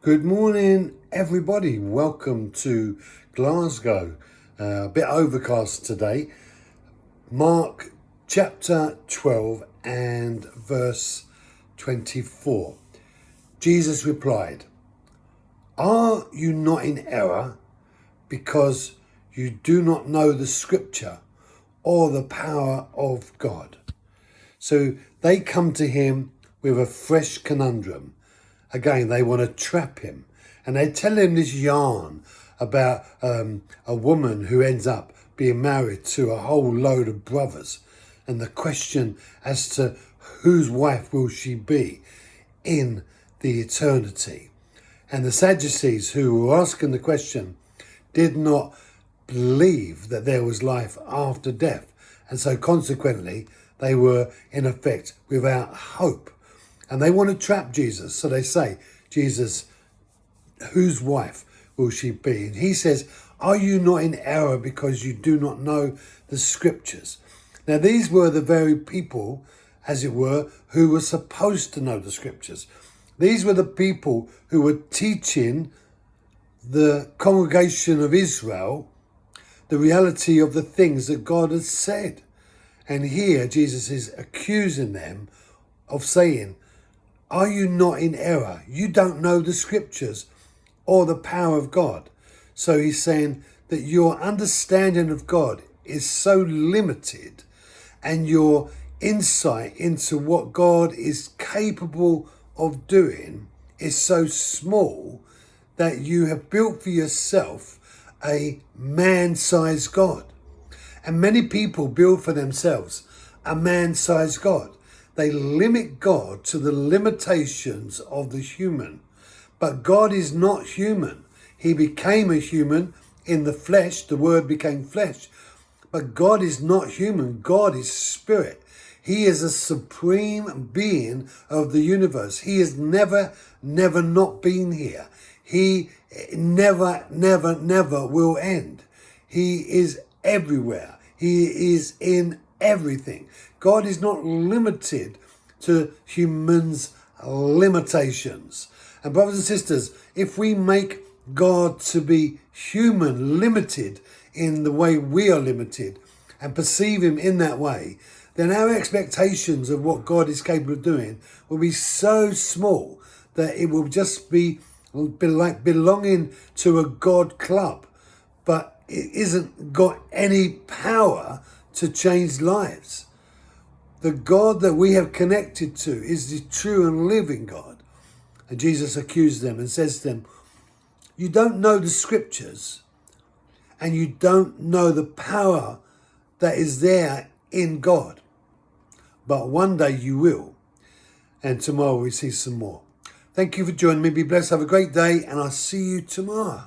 Good morning, everybody. Welcome to Glasgow. A bit overcast today. Mark chapter 12 and verse 24. Jesus replied, "Are you not in error because you do not know the scripture or the power of God?" So they come to him with a fresh conundrum. Again, they want to trap him. And they tell him this yarn about a woman who ends up being married to a whole load of brothers. And the question as to whose wife will she be in the eternity. And the Sadducees who were asking the question did not believe that there was life after death. And so consequently, they were in effect without hope. And they want to trap Jesus. So they say, "Jesus, whose wife will she be?" And he says, "Are you not in error because you do not know the scriptures?" Now, these were the very people, as it were, who were supposed to know the scriptures. These were the people who were teaching the congregation of Israel the reality of the things that God has said. And here Jesus is accusing them of saying, "Are you not in error? You don't know the scriptures or the power of God." So he's saying that your understanding of God is so limited and your insight into what God is capable of doing is so small that you have built for yourself a man-sized God. And many people build for themselves a man-sized God. They limit God to the limitations of the human. But God is not human. He became a human in the flesh. The word became flesh. But God is not human. God is spirit. He is a supreme being of the universe. He has never not been here. He never will end. He is everywhere. He is in everything. God is not limited to humans' limitations. And brothers and sisters, if we make God to be human, limited in the way we are limited, and perceive him in that way, then our expectations of what God is capable of doing will be so small that it will just be like belonging to a God club, but it isn't got any power to change lives. The God that we have connected to is the true and living God. And Jesus accused them and says to them, "You don't know the scriptures and you don't know the power that is there in God. But one day you will. And tomorrow we see some more." Thank you for joining me. Be blessed. Have a great day. And I'll see you tomorrow.